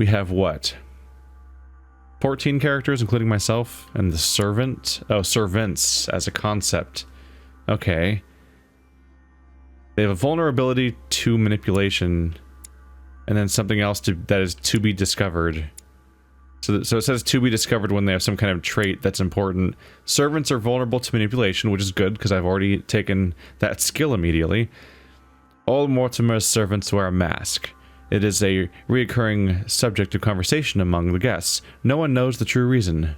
We have what? 14 characters, including myself, and the servant. Oh, servants as a concept. Okay. They have a vulnerability to manipulation, and then something else that is to be discovered. So it says to be discovered when they have some kind of trait that's important. Servants are vulnerable to manipulation, which is good because I've already taken that skill immediately. All Mortimer's servants wear a mask. It is a reoccurring subject of conversation among the guests. No one knows the true reason.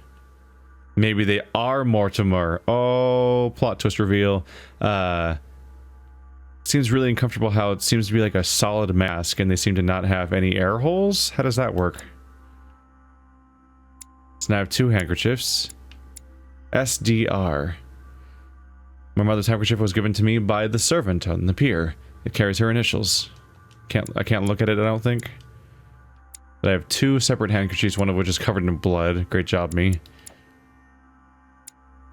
Maybe they are Mortimer. Oh, plot twist reveal. Seems really uncomfortable how it seems to be like a solid mask and they seem to not have any air holes. How does that work? So now I have 2 handkerchiefs. SDR. My mother's handkerchief was given to me by the servant on the pier. It carries her initials. I can't look at it, I don't think. But I have 2 separate handkerchiefs, one of which is covered in blood. Great job, me.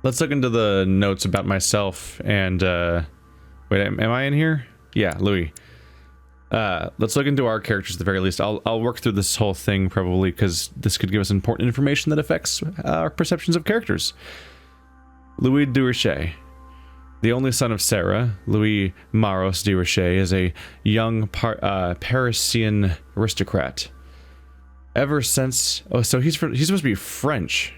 Let's look into the notes about myself and, wait, am I in here? Yeah, Louis. Let's look into our characters at the very least. I'll work through this whole thing probably because this could give us important information that affects our perceptions of characters. Louis Durocher. The only son of Sarah, Louis Maros Durocher is a young Parisian aristocrat. Ever since... Oh, so he's supposed to be French.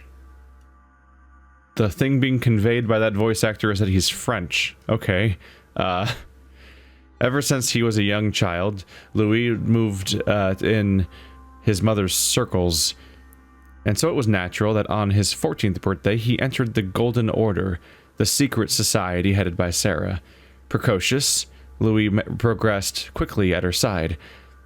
The thing being conveyed by that voice actor is that he's French. Okay. Ever since he was a young child, Louis moved in his mother's circles, and so it was natural that on his 14th birthday he entered the Golden Order, the secret society headed by Sarah. Precocious, Louis progressed quickly at her side.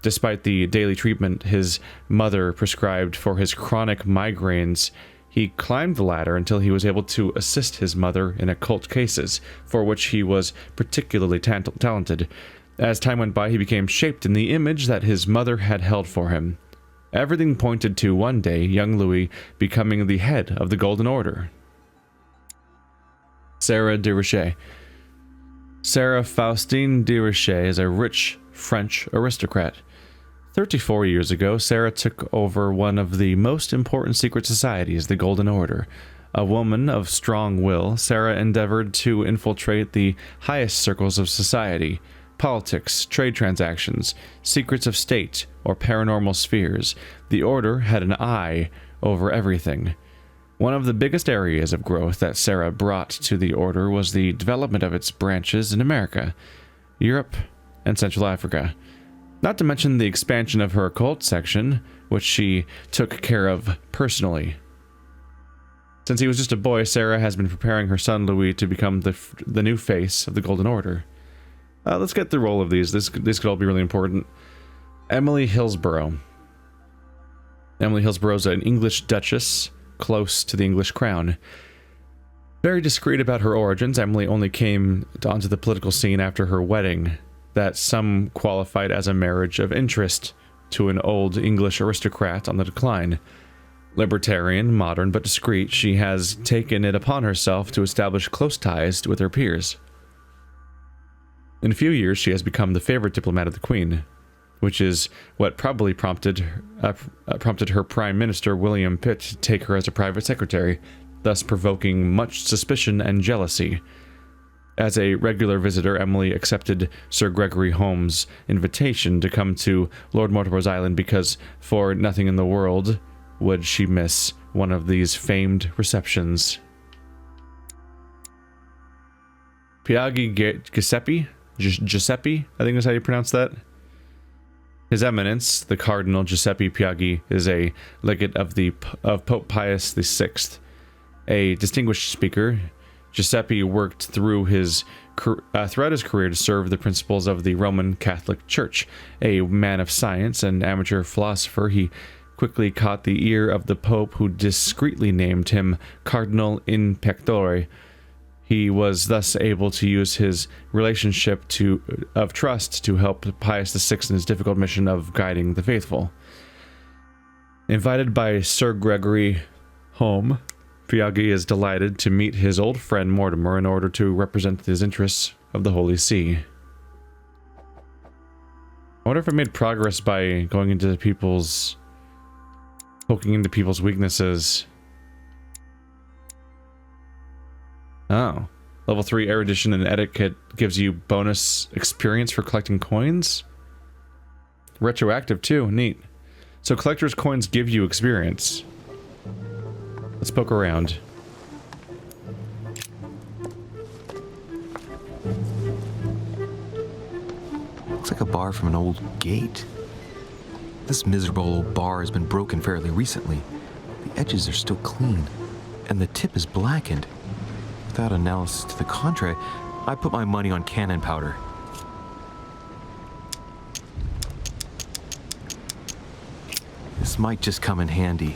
Despite the daily treatment his mother prescribed for his chronic migraines, he climbed the ladder until he was able to assist his mother in occult cases, for which he was particularly talented. As time went by, he became shaped in the image that his mother had held for him. Everything pointed to one day young Louis becoming the head of the Golden Order. Sarah Durocher. Sarah Faustine Durocher is a rich French aristocrat. 34 years ago, Sarah took over one of the most important secret societies, the Golden Order. A woman of strong will, Sarah endeavored to infiltrate the highest circles of society: politics, trade transactions, secrets of state, or paranormal spheres. The Order had an eye over everything. One of the biggest areas of growth that Sarah brought to the Order was the development of its branches in America, Europe, and Central Africa. Not to mention the expansion of her occult section, which she took care of personally. Since he was just a boy, Sarah has been preparing her son Louis to become the new face of the Golden Order. Let's get through all of these. This could all be really important. Emily Hillsborough. Emily Hillsborough is an English duchess, close to the English crown. Very discreet about her origins, Emily only came onto the political scene after her wedding, that some qualified as a marriage of interest to an old English aristocrat on the decline. Libertarian, modern, but discreet, she has taken it upon herself to establish close ties with her peers. In a few years, she has become the favorite diplomat of the Queen, which is what probably prompted her Prime Minister William Pitt to take her as a private secretary, thus provoking much suspicion and jealousy. As a regular visitor, Emily accepted Sir Gregory Holmes' invitation to come to Lord Mortimer's Island because for nothing in the world would she miss one of these famed receptions. Piaggi Giuseppe, I think is how you pronounce that. His Eminence, the Cardinal Giuseppe Piaggi, is a legate of Pope Pius VI. A distinguished speaker, Giuseppe worked throughout his career to serve the principles of the Roman Catholic Church. A man of science and amateur philosopher, he quickly caught the ear of the Pope, who discreetly named him Cardinal in Pectore. He was thus able to use his relationship of trust to help Pius VI in his difficult mission of guiding the faithful. Invited by Sir Gregory home, Piaggi is delighted to meet his old friend Mortimer in order to represent his interests of the Holy See. I wonder if I made progress by going into people's Poking into people's weaknesses. Oh. Level 3 erudition and etiquette gives you bonus experience for collecting coins. Retroactive too. Neat. So collector's coins give you experience. Let's poke around. Looks like a bar from an old gate. This miserable old bar has been broken fairly recently. The edges are still clean, and the tip is blackened. Without analysis to the contrary, I put my money on cannon powder. This might just come in handy.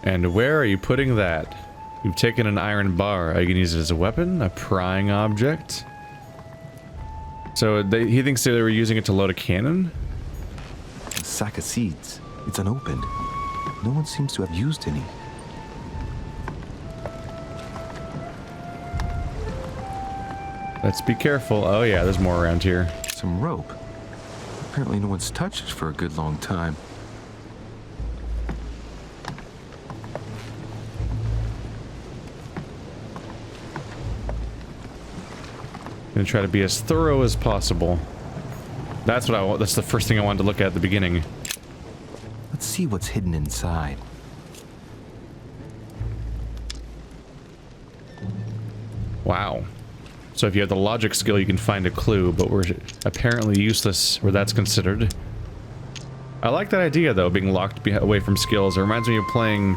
And where are you putting that? You've taken an iron bar. Are you gonna use it as a weapon? A prying object? So he thinks they were using it to load a cannon? A sack of seeds. It's unopened. No one seems to have used any. Let's be careful. Oh yeah, there's more around here. Some rope. Apparently no one's touched it for a good long time. Gonna try to be as thorough as possible. That's what I want. That's the first thing I wanted to look at the beginning. Let's see what's hidden inside. Wow. So if you have the logic skill, you can find a clue, but we're apparently useless where that's considered. I like that idea, though, being locked away from skills. It reminds me of playing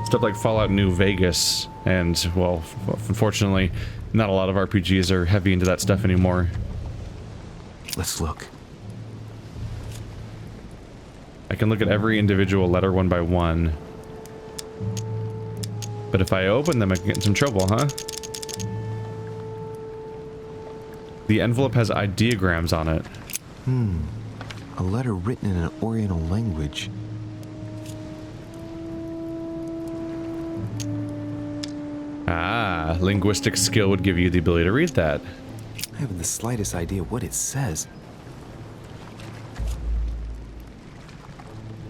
stuff like Fallout New Vegas, and, well, unfortunately, not a lot of RPGs are heavy into that stuff anymore. Let's look. I can look at every individual letter one by one. But if I open them, I can get in some trouble, huh? The envelope has ideograms on it. A letter written in an Oriental language. Ah, linguistic skill would give you the ability to read that. I haven't the slightest idea what it says.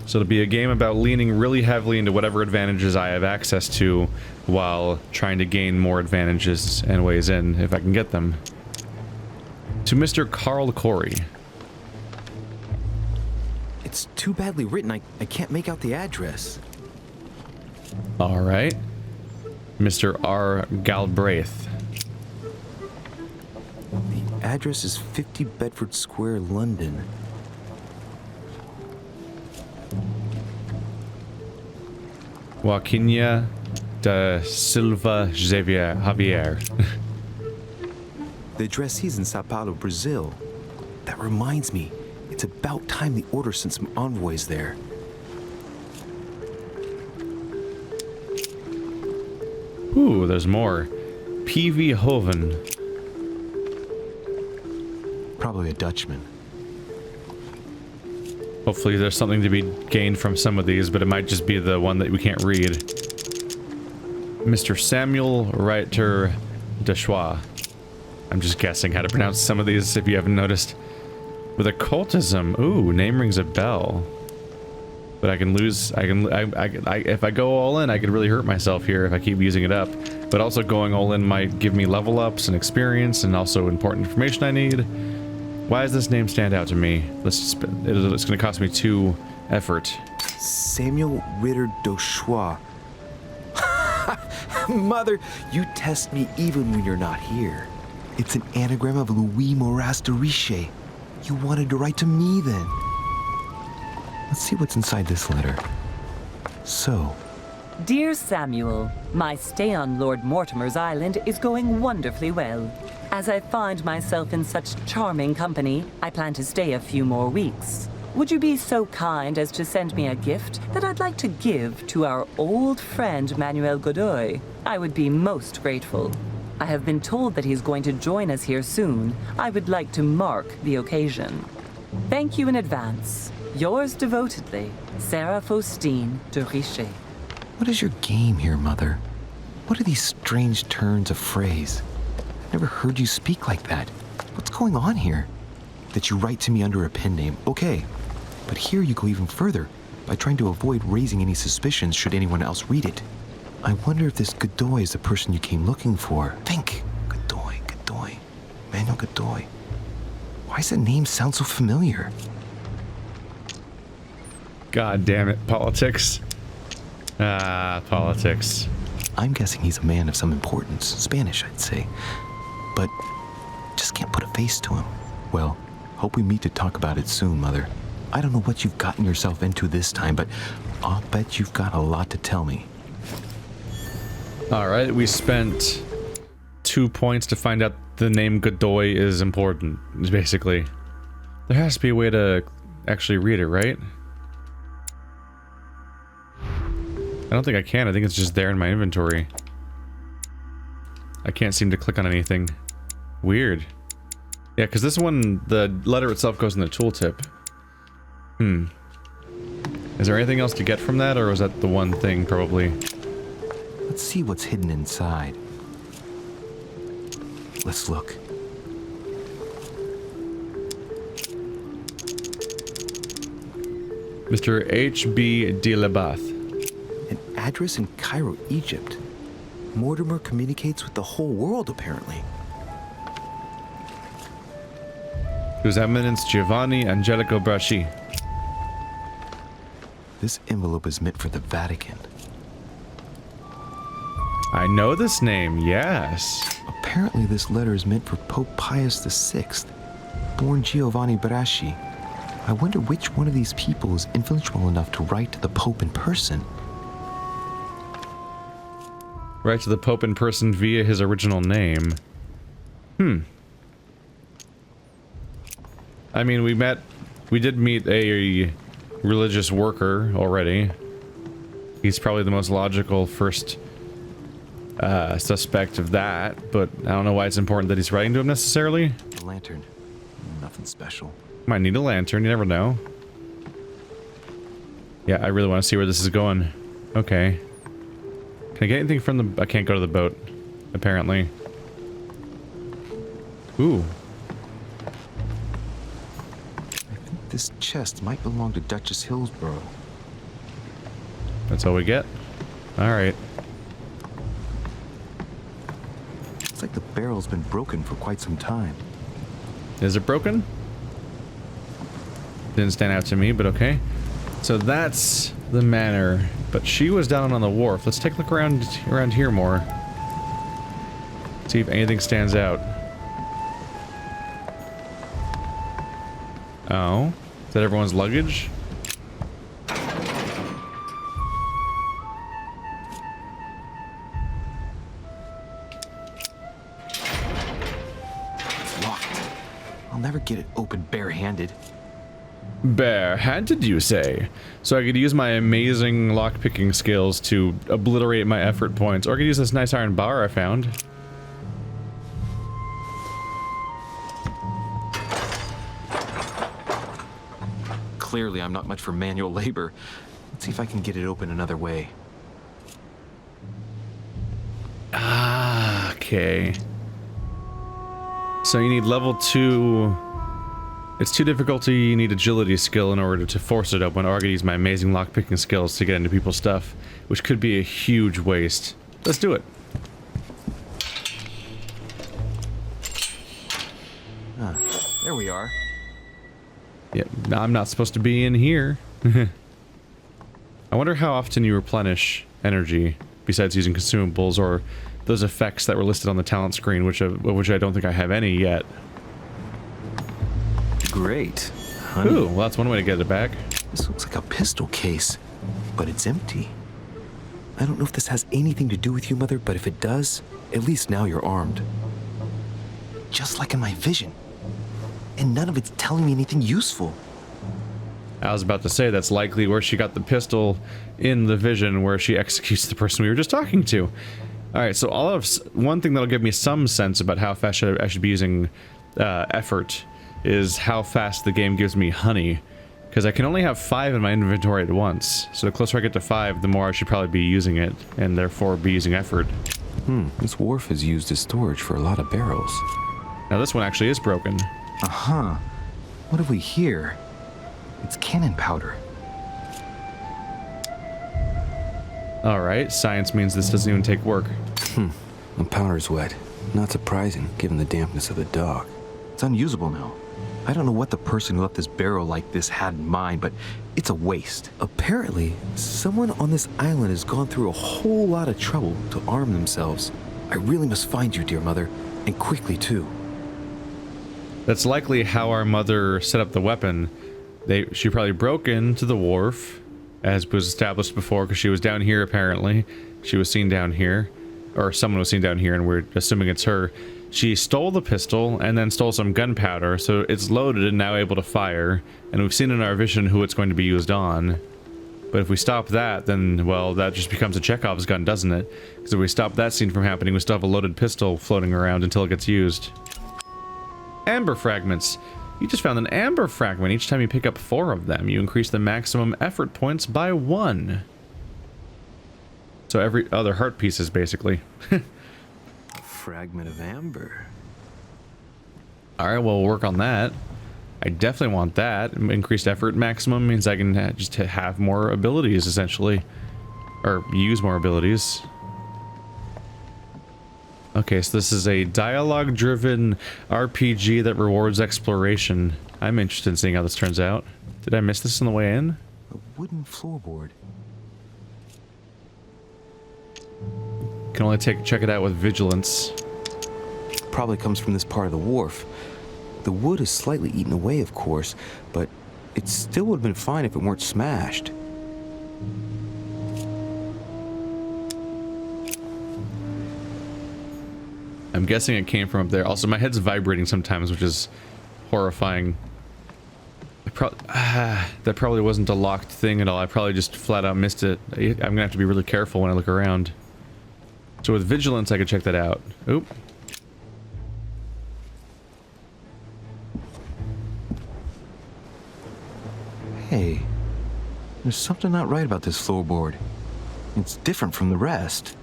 So it'll be a game about leaning really heavily into whatever advantages I have access to while trying to gain more advantages and ways in, if I can get them. To Mr. Carl Corey. It's too badly written, I can't make out the address. Alright. Mr. R. Galbraith. The address is 50 Bedford Square, London. Joaquina da Silva Javier. The addressee's in Sao Paulo, Brazil. That reminds me, it's about time the order sent some envoys there. Ooh, there's more. P.V. Hoven. Probably a Dutchman. Hopefully there's something to be gained from some of these, but it might just be the one that we can't read. Mr. Samuel Reiter de Schwa. I'm just guessing how to pronounce some of these if you haven't noticed. With occultism, ooh, name rings a bell. But I can lose, if I go all in, I could really hurt myself here if I keep using it up. But also going all in might give me level ups and experience and also important information I need. Why does this name stand out to me? It's going to cost me 2 effort. Samuel Ritter Doshua. Mother, you test me even when you're not here. It's an anagram of Louis Moras de Riche. You wanted to write to me then. Let's see what's inside this letter. So. Dear Samuel, my stay on Lord Mortimer's island is going wonderfully well. As I find myself in such charming company, I plan to stay a few more weeks. Would you be so kind as to send me a gift that I'd like to give to our old friend Manuel Godoy? I would be most grateful. I have been told that he's going to join us here soon. I would like to mark the occasion. Thank you in advance. Yours devotedly, Sarah Faustine de Richer. What is your game here, Mother? What are these strange turns of phrase? I've never heard you speak like that. What's going on here? That you write to me under a pen name, okay. But here you go even further by trying to avoid raising any suspicions should anyone else read it. I wonder if this Godoy is the person you came looking for. Think. Godoy. Manuel Godoy. Why does that name sound so familiar? God damn it, politics. Politics. I'm guessing he's a man of some importance. Spanish, I'd say. But just can't put a face to him. Well, hope we meet to talk about it soon, Mother. I don't know what you've gotten yourself into this time, but I'll bet you've got a lot to tell me. Alright, we spent 2 points to find out the name Godoy is important, basically. There has to be a way to actually read it, right? I don't think I can. I think it's just there in my inventory. I can't seem to click on anything. Weird. Yeah, because this one, the letter itself goes in the tooltip. Is there anything else to get from that, or was that the one thing, probably? Let's see what's hidden inside. Let's look. Mr. H.B. de Labath. An address in Cairo, Egypt. Mortimer communicates with the whole world, apparently. To His Eminence Giovanni Angelico Braschi. This envelope is meant for the Vatican. I know this name, yes. Apparently this letter is meant for Pope Pius VI, born Giovanni Braschi. I wonder which one of these people is influential enough to write to the Pope in person. Write to the Pope in person via his original name. I mean, we did meet a religious worker already. He's probably the most logical first suspect of that, but I don't know why it's important that he's writing to him necessarily. A lantern. Nothing special. Might need a lantern, you never know. Yeah, I really want to see where this is going. Okay. Can I get anything from the... I can't go to the boat, apparently. Ooh. I think this chest might belong to Duchess Hillsborough. That's all we get? Alright. It's like the barrel's been broken for quite some time. Is it broken? Didn't stand out to me, but okay. So that's the manor, but she was down on the wharf. Let's take a look around here more. See if anything stands out. Oh, is that everyone's luggage? It's locked. I'll never get it open barehanded. Barehanded, you say? So I could use my amazing lockpicking skills to obliterate my effort points, or I could use this nice iron bar I found. Clearly, I'm not much for manual labor. Let's see if I can get it open another way. Ah, okay. So you need level 2... It's too difficult, you need agility skill in order to force it open, or I could use my amazing lockpicking skills to get into people's stuff, which could be a huge waste. Let's do it. Ah, there we are. Yeah, I'm not supposed to be in here. I wonder how often you replenish energy, besides using consumables, or those effects that were listed on the talent screen, which I don't think I have any yet. Great. Honey. Ooh, well, that's one way to get it back. This looks like a pistol case, but it's empty. I don't know if this has anything to do with you, Mother, but if it does, at least now you're armed. Just like in my vision. And none of it's telling me anything useful. I was about to say that's likely where she got the pistol in the vision where she executes the person we were just talking to. Alright, so one thing that'll give me some sense about how fast I should be using effort is how fast the game gives me honey. Because I can only have 5 in my inventory at once. So the closer I get to 5, the more I should probably be using it, and therefore be using effort. This wharf is used as storage for a lot of barrels. Now this one actually is broken. Uh-huh. What have we here? It's cannon powder. Alright, science means this doesn't even take work. The powder's wet. Not surprising, given the dampness of the dock. It's unusable now. I don't know what the person who left this barrel like this had in mind, but it's a waste. Apparently, someone on this island has gone through a whole lot of trouble to arm themselves. I really must find you, dear mother, and quickly too. That's likely how our mother set up the weapon. She probably broke into the wharf, as was established before, because she was down here apparently. She was seen down here, or someone was seen down here, and we're assuming it's her. She stole the pistol and then stole some gunpowder, so it's loaded and now able to fire. And we've seen in our vision who it's going to be used on. But if we stop that, then, well, that just becomes a Chekhov's gun, doesn't it? Because if we stop that scene from happening, we still have a loaded pistol floating around until it gets used. Amber fragments. You just found an amber fragment. Each time you pick up 4 of them, you increase the maximum effort points by 1. So every other heart pieces, basically. A fragment of amber. Alright, well, we'll work on that. I definitely want that. Increased effort maximum means I can just have more abilities, essentially. Or use more abilities. Okay, so this is a dialogue-driven RPG that rewards exploration. I'm interested in seeing how this turns out. Did I miss this on the way in? A wooden floorboard. Can only check it out with vigilance. Probably comes from this part of the wharf. The wood is slightly eaten away, of course, but it still would have been fine if it weren't smashed. I'm guessing it came from up there. Also, my head's vibrating sometimes, which is horrifying. That probably wasn't a locked thing at all. I probably just flat out missed it. I'm gonna have to be really careful when I look around. So with vigilance, I could check that out. Oop. Hey, there's something not right about this floorboard. It's different from the rest.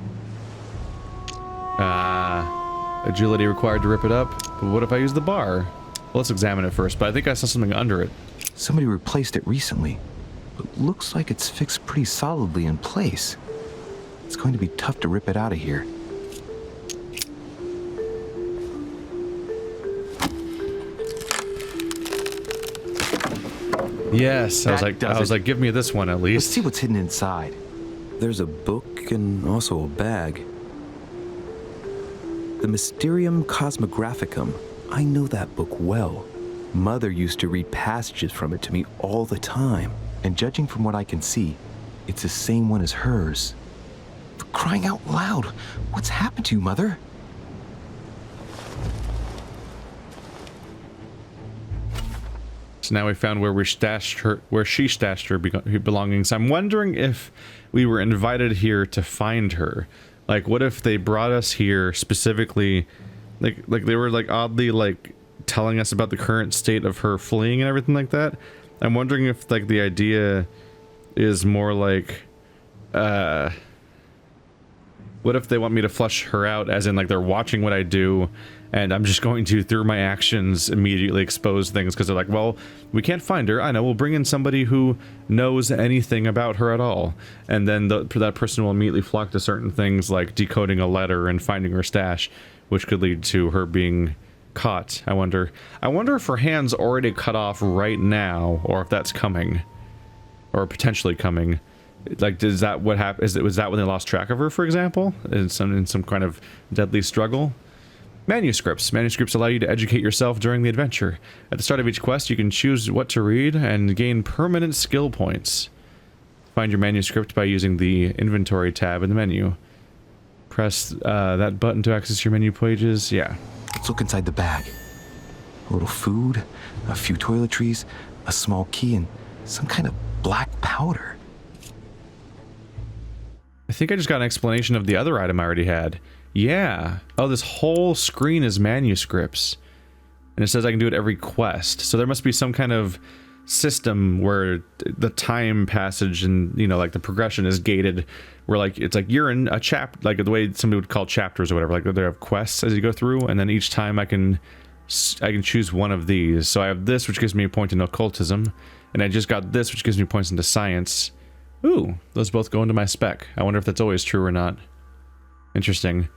Agility required to rip it up. But what if I use the bar? Well, let's examine it first, but I think I saw something under it. Somebody replaced it recently, but looks like it's fixed pretty solidly in place. It's going to be tough to rip it out of here. Yes, I was like, give me this one at Let's least. see what's hidden inside. There's a book and also a bag. The Mysterium Cosmographicum. I know that book well. Mother used to read passages from it to me all the time. And judging from what I can see, it's the same one as hers. For crying out loud, what's happened to you, Mother? So now we found where she stashed her belongings. I'm wondering if we were invited here to find her. Like, what if they brought us here specifically, like they were like oddly like telling us about the current state of her fleeing and everything like that. I'm wondering if like the idea is more like, what if they want me to flush her out, as in like they're watching what I do, and I'm just going to, through my actions, immediately expose things because they're like, well, we can't find her. I know, we'll bring in somebody who knows anything about her at all. And then that person will immediately flock to certain things like decoding a letter and finding her stash, which could lead to her being caught. I wonder if her hand's already cut off right now, or if that's coming. Or potentially coming. Like, is that what happened? Was that when they lost track of her, for example? In some kind of deadly struggle? Manuscripts. Manuscripts allow you to educate yourself during the adventure. At the start of each quest, you can choose what to read and gain permanent skill points. Find your manuscript by using the inventory tab in the menu. Press that button to access your menu pages. Yeah. Let's look inside the bag. A little food, a few toiletries, a small key, and some kind of black powder. I think I just got an explanation of the other item I already had. Yeah. Oh, this whole screen is manuscripts. And it says I can do it every quest. So there must be some kind of system where the time passage and, you know, like the progression is gated. Where like, it's like you're in a like the way somebody would call chapters or whatever. Like they have quests as you go through. And then each time I can choose one of these. So I have this, which gives me a point in occultism. And I just got this, which gives me points into science. Ooh, those both go into my spec. I wonder if that's always true or not. Interesting.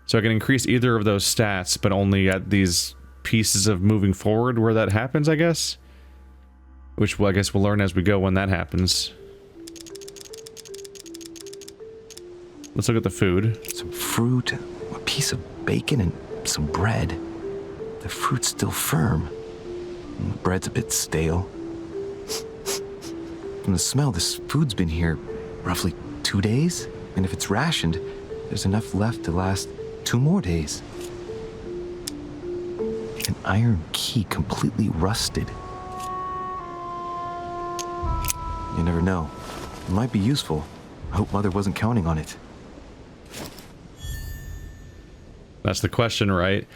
So I can increase either of those stats, but only at these pieces of moving forward where that happens, I guess? Which, well, I guess we'll learn as we go when that happens. Let's look at the food. Some fruit, a piece of bacon, and some bread. The fruit's still firm. And the bread's a bit stale. From the smell, this food's been here roughly 2 days. And if it's rationed, there's enough left to last 2 more days. An iron key completely rusted. You never know. It might be useful. I hope Mother wasn't counting on it. That's the question, right?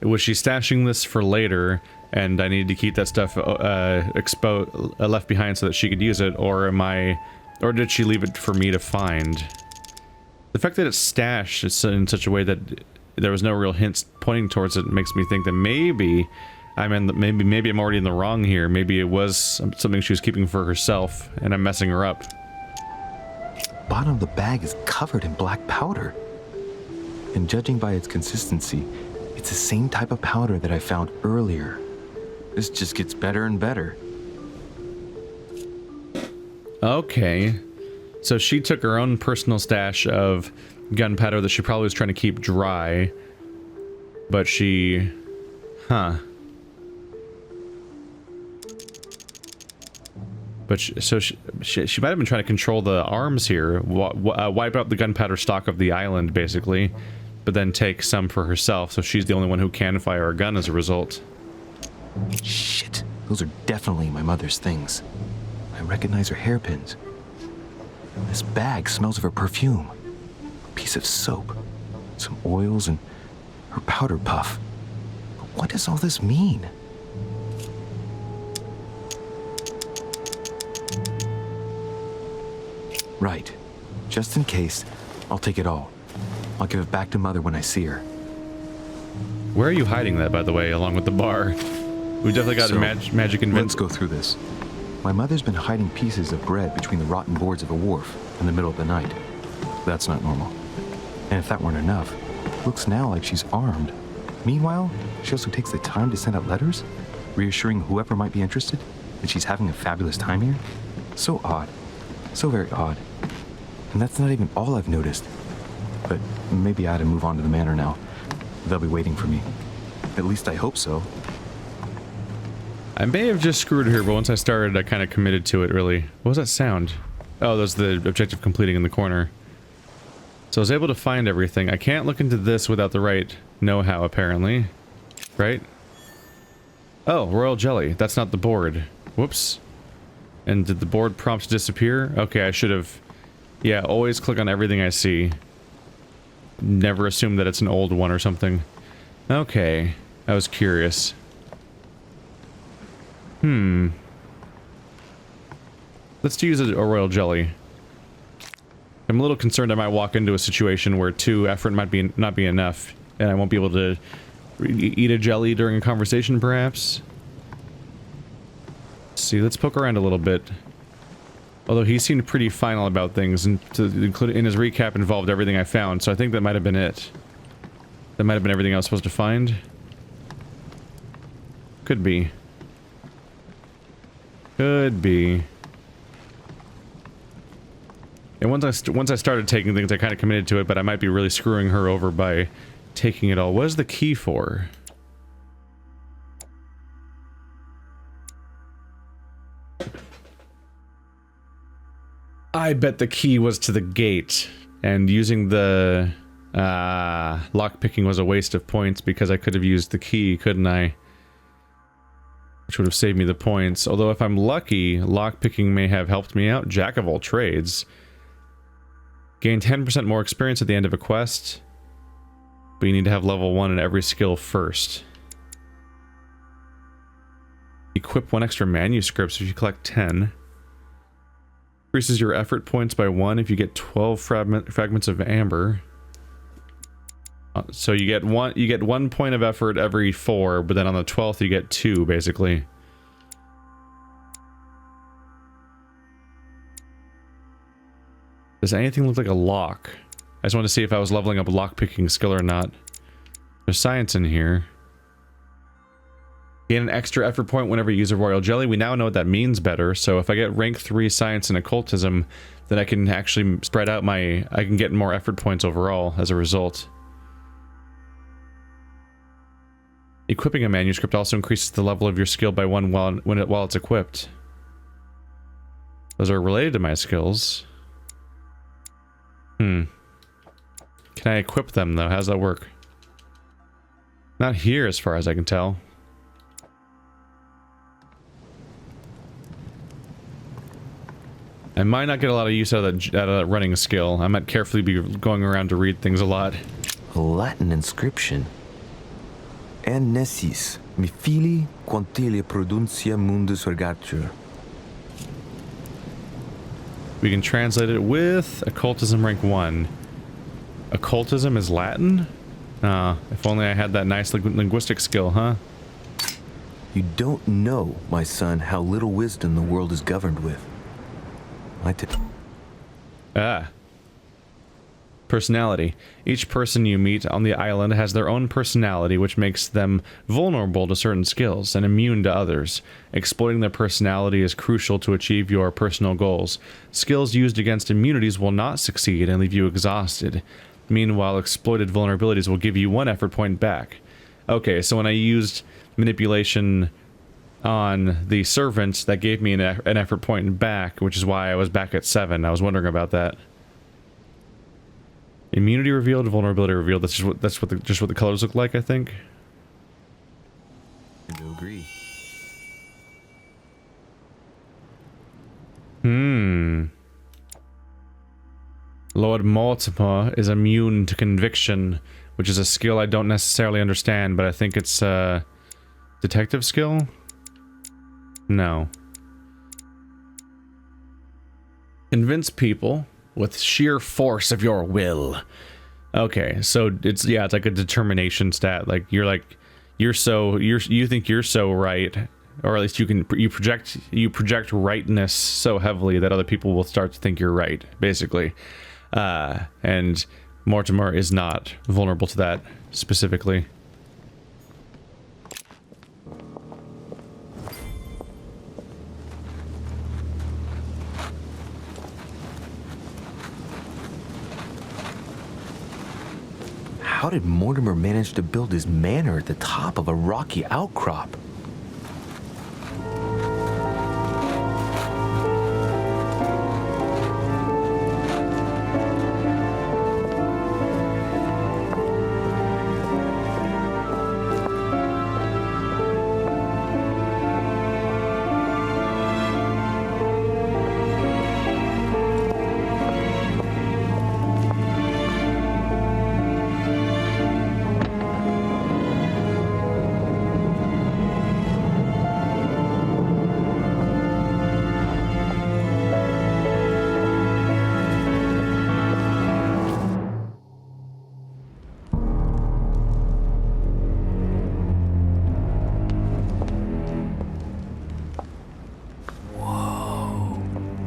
Was she stashing this for later, and I need to keep that stuff left behind so that she could use it, or did she leave it for me to find? The fact that it's stashed in such a way that there was no real hints pointing towards it makes me think that maybe maybe I'm already in the wrong here. Maybe it was something she was keeping for herself, and I'm messing her up. Bottom of the bag is covered in black powder. And judging by its consistency, it's the same type of powder that I found earlier. This just gets better and better. Okay. So she took her own personal stash of gunpowder that she probably was trying to keep dry. But she... Huh. But she might have been trying to control the arms here. Wipe out the gunpowder stock of the island, basically. But then take some for herself, so she's the only one who can fire a gun as a result. Shit. Those are definitely my mother's things. I recognize her hairpins. This bag smells of her perfume. A piece of soap. Some oils and her powder puff. But what does all this mean? Right. Just in case, I'll take it all. I'll give it back to Mother when I see her. Where are you hiding that, by the way, along with the bar? We definitely got magic invented. Let's go through this. My mother's been hiding pieces of bread between the rotten boards of a wharf in the middle of the night. That's not normal. And if that weren't enough, looks now like she's armed. Meanwhile, she also takes the time to send out letters, reassuring whoever might be interested that she's having a fabulous time here. So odd. So very odd. And that's not even all I've noticed. But maybe I ought to move on to the manor now. They'll be waiting for me. At least I hope so. I may have just screwed her, but once I started, I kind of committed to it, really. What was that sound? Oh, that's the objective completing in the corner. So I was able to find everything. I can't look into this without the right know-how, apparently. Right? Oh, royal jelly. That's not the board. Whoops. And did the board prompt disappear? Okay, I should have... Yeah, always click on everything I see. Never assume that it's an old one or something. Okay. I was curious. Let's use a royal jelly. I'm a little concerned I might walk into a situation where 2 effort might not be enough, and I won't be able to eat a jelly during a conversation, perhaps. Let's see, let's poke around a little bit. Although he seemed pretty final about things, and to include in his recap involved everything I found, so I think that might have been it. That might have been everything I was supposed to find. Could be. Could be. And once I started taking things, I kind of committed to it, but I might be really screwing her over by taking it all. What is the key for? I bet the key was to the gate, and using the lockpicking was a waste of points because I could have used the key, couldn't I? Which would have saved me the points. Although if I'm lucky, lockpicking may have helped me out. Jack of all trades. Gain 10% more experience at the end of a quest, but you need to have level 1 in every skill first. Equip 1 extra manuscripts if you collect 10. Increases your effort points by 1 if you get 12 fragments of amber. So you get 1 point of effort every 4, but then on the 12th you get 2, basically. Does anything look like a lock? I just wanted to see if I was leveling up a lockpicking skill or not. There's science in here. Gain an extra effort point whenever you use a royal jelly. We now know what that means better, so if I get rank 3 science and occultism, then I can actually spread out my... I can get more effort points overall as a result. Equipping a manuscript also increases the level of your skill by 1 while it's equipped. Those are related to my skills. Can I equip them, though? How does that work? Not here, as far as I can tell. I might not get a lot of use out of that running skill. I might carefully be going around to read things a lot. A Latin inscription. An nessis, mi fili quantilia produncia mundus ergatur. We can translate it with occultism rank 1. Occultism is Latin? If only I had that nice linguistic skill, huh? You don't know, my son, how little wisdom the world is governed with. Personality. Each person you meet on the island has their own personality, which makes them vulnerable to certain skills and immune to others. Exploiting their personality is crucial to achieve your personal goals. Skills used against immunities will not succeed and leave you exhausted. Meanwhile, exploited vulnerabilities will give you 1 effort point back. Okay, so when I used manipulation on the servant, that gave me an effort point back, which is why I was back at 7. I was wondering about that. Immunity revealed, vulnerability revealed. That's just what the colors look like, I think. I do agree. Lord Mortimer is immune to conviction, which is a skill I don't necessarily understand, but I think it's a detective skill? No. Convince people with sheer force of your will. Okay, so it's like a determination stat. Like you think you're so right, or at least you project rightness so heavily that other people will start to think you're right, basically. And Mortimer is not vulnerable to that specifically. How did Mortimer manage to build his manor at the top of a rocky outcrop?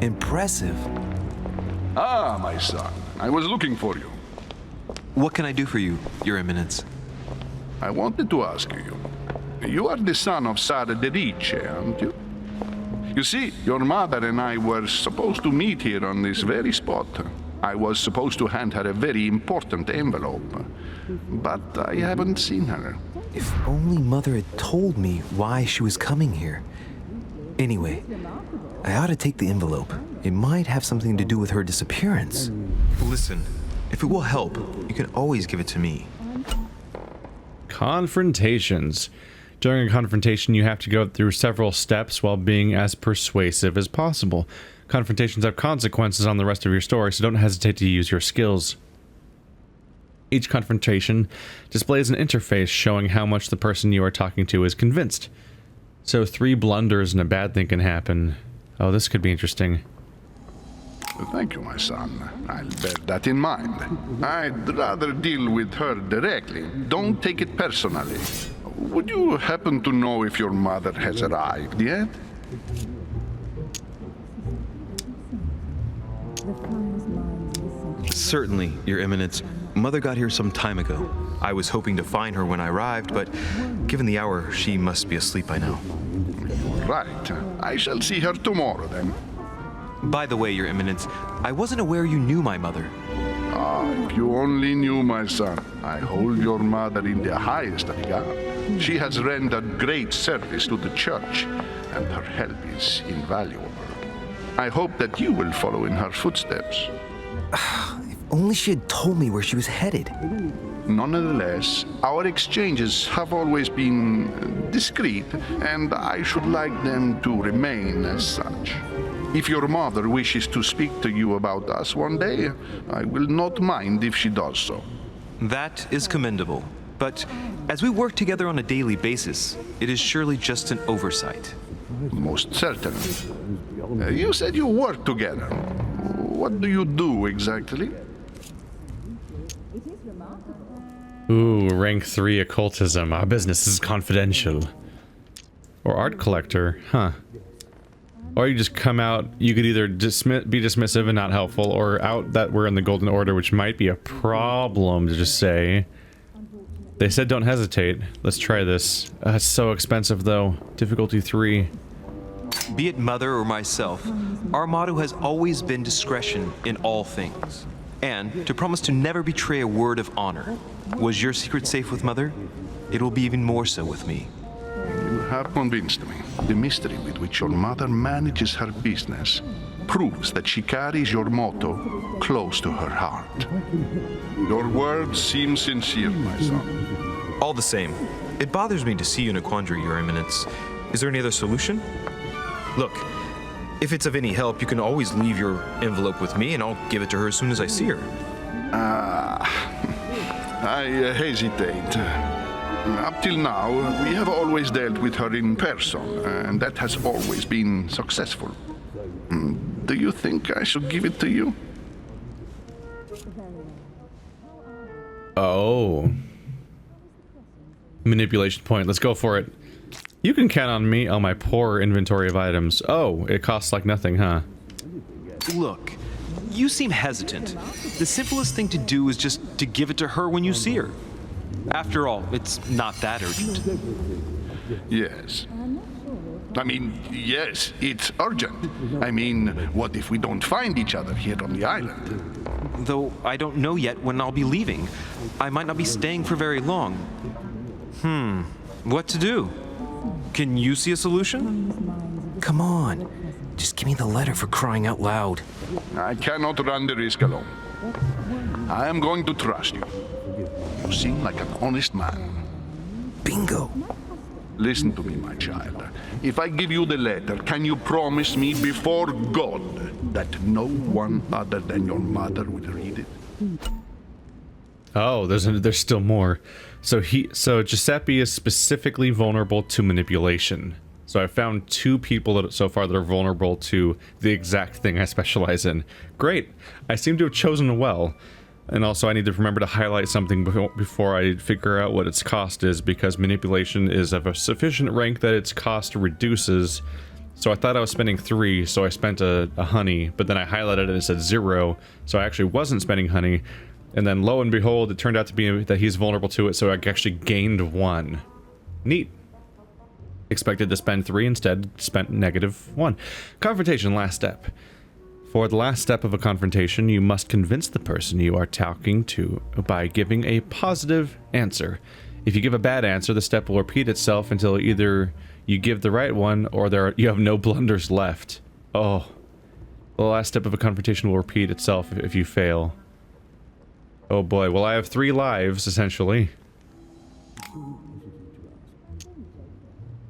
Impressive. Ah, my son. I was looking for you. What can I do for you, Your Eminence? I wanted to ask you. You are the son of Sara de Ricci, aren't you? You see, your mother and I were supposed to meet here on this very spot. I was supposed to hand her a very important envelope. But I haven't seen her. If only Mother had told me why she was coming here. Anyway, I ought to take the envelope. It might have something to do with her disappearance. Listen, if it will help, you can always give it to me. Confrontations. During a confrontation, you have to go through several steps while being as persuasive as possible. Confrontations have consequences on the rest of your story, so don't hesitate to use your skills. Each confrontation displays an interface showing how much the person you are talking to is convinced. So 3 blunders and a bad thing can happen. Oh, this could be interesting. Thank you, my son. I'll bear that in mind. I'd rather deal with her directly. Don't take it personally. Would you happen to know if your mother has arrived yet? The fly's mind Certainly, Your Eminence. Mother got here some time ago. I was hoping to find her when I arrived, but given the hour, she must be asleep by now. Right. I shall see her tomorrow then. By the way, Your Eminence, I wasn't aware you knew my mother. Ah, if you only knew, my son. I hold your mother in the highest regard. She has rendered great service to the church, and her help is invaluable. I hope that you will follow in her footsteps. Only she had told me where she was headed. Nonetheless, our exchanges have always been discreet, and I should like them to remain as such. If your mother wishes to speak to you about us one day, I will not mind if she does so. That is commendable. But as we work together on a daily basis, it is surely just an oversight. Most certainly. You said you work together. What do you do exactly? Ooh, rank 3 occultism. Our business is confidential. Or art collector, huh? Or you just come out, you could either be dismissive and not helpful, or out that we're in the Golden Order, which might be a problem to just say. They said don't hesitate. Let's try this. It's so expensive though. Difficulty 3. Be it Mother or myself, our motto has always been discretion in all things. And to promise to never betray a word of honor. Was your secret safe with Mother? It will be even more so with me. You have convinced me. The mystery with which your mother manages her business proves that she carries your motto close to her heart. Your words seem sincere, my son. All the same, it bothers me to see you in a quandary, Your Eminence. Is there any other solution? Look, if it's of any help, you can always leave your envelope with me and I'll give it to her as soon as I see her. I hesitate. Up till now, we have always dealt with her in person, and that has always been successful. Do you think I should give it to you? Oh. Manipulation point. Let's go for it. You can count on me. Oh, my poor inventory of items. Oh, it costs like nothing, huh? Look, you seem hesitant. The simplest thing to do is just to give it to her when you see her. After all, it's not that urgent. Yes. I mean, yes, it's urgent. I mean, what if we don't find each other here on the island? Though I don't know yet when I'll be leaving. I might not be staying for very long. What to do? Can you see a solution? Come on. Just give me the letter for crying out loud. I cannot run the risk alone. I am going to trust you. You seem like an honest man. Bingo. Listen to me, my child. If I give you the letter, can you promise me before God that no one other than your mother will read it? Oh, there's still more. So Giuseppe is specifically vulnerable to manipulation. So I found 2 people so far that are vulnerable to the exact thing I specialize in. Great. I seem to have chosen well. And also I need to remember to highlight something before I figure out what its cost is, because manipulation is of a sufficient rank that its cost reduces. So I thought I was spending 3, so I spent a honey, but then I highlighted it and it said 0, so I actually wasn't spending honey. And then lo and behold, it turned out to be that he's vulnerable to it, so I actually gained 1. Neat. Expected to spend 3, instead spent -1. Confrontation, last step. For the last step of a confrontation, you must convince the person you are talking to by giving a positive answer. If you give a bad answer, the step will repeat itself until either you give the right one or you have no blunders left. Oh. The last step of a confrontation will repeat itself if you fail. Oh boy, well I have 3 lives, essentially.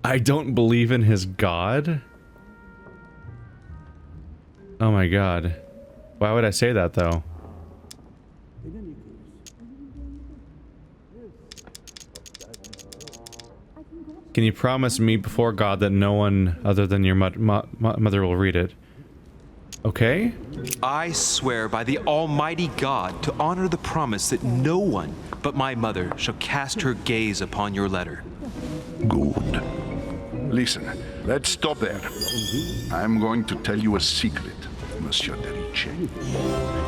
I don't believe in his god? Oh my god. Why would I say that, though? Can you promise me before God that no one other than your mother will read it? Okay? I swear by the Almighty God to honor the promise that no one but my mother shall cast her gaze upon your letter. Good. Listen, let's stop there. I'm going to tell you a secret. Monsieur de Ricci.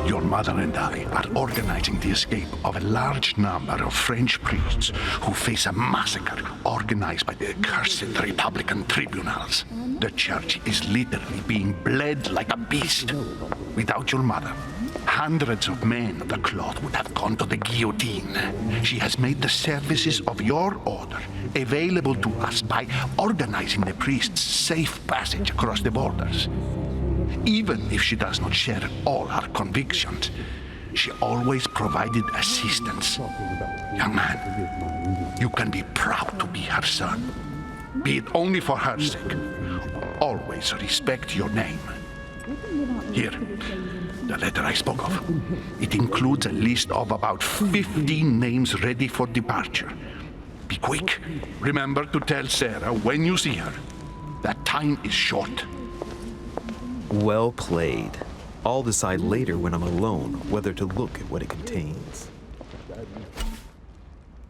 Your mother and I are organizing the escape of a large number of French priests who face a massacre organized by the accursed Republican tribunals. The church is literally being bled like a beast. Without your mother, hundreds of men of the cloth would have gone to the guillotine. She has made the services of your order available to us by organizing the priests' safe passage across the borders. Even if she does not share all our convictions, she always provided assistance. Young man, you can be proud to be her son. Be it only for her sake. Always respect your name. Here, the letter I spoke of. It includes a list of about 15 names ready for departure. Be quick. Remember to tell Sarah when you see her that time is short. Well played. I'll decide later when I'm alone whether to look at what it contains.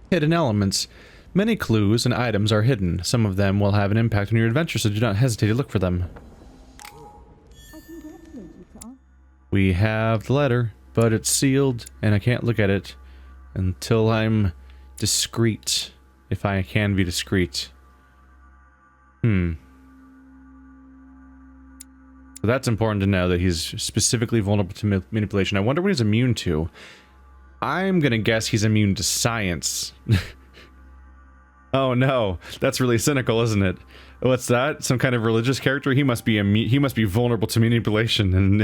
Hidden elements. Many clues and items are hidden. Some of them will have an impact on your adventure, so do not hesitate to look for them. We have the letter, but it's sealed, and I can't look at it until I'm discreet, if I can be discreet. So that's important to know, that he's specifically vulnerable to manipulation. I wonder what he's immune to. I'm gonna guess he's immune to science. Oh no, that's really cynical, isn't it? What's that? Some kind of religious character? He must be vulnerable to manipulation and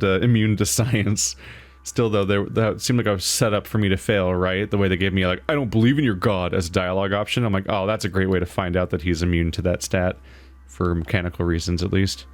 immune to science. Still though, that seemed like a setup for me to fail, right? The way they gave me like, I don't believe in your god as a dialogue option. I'm like, oh, that's a great way to find out that he's immune to that stat, for mechanical reasons at least.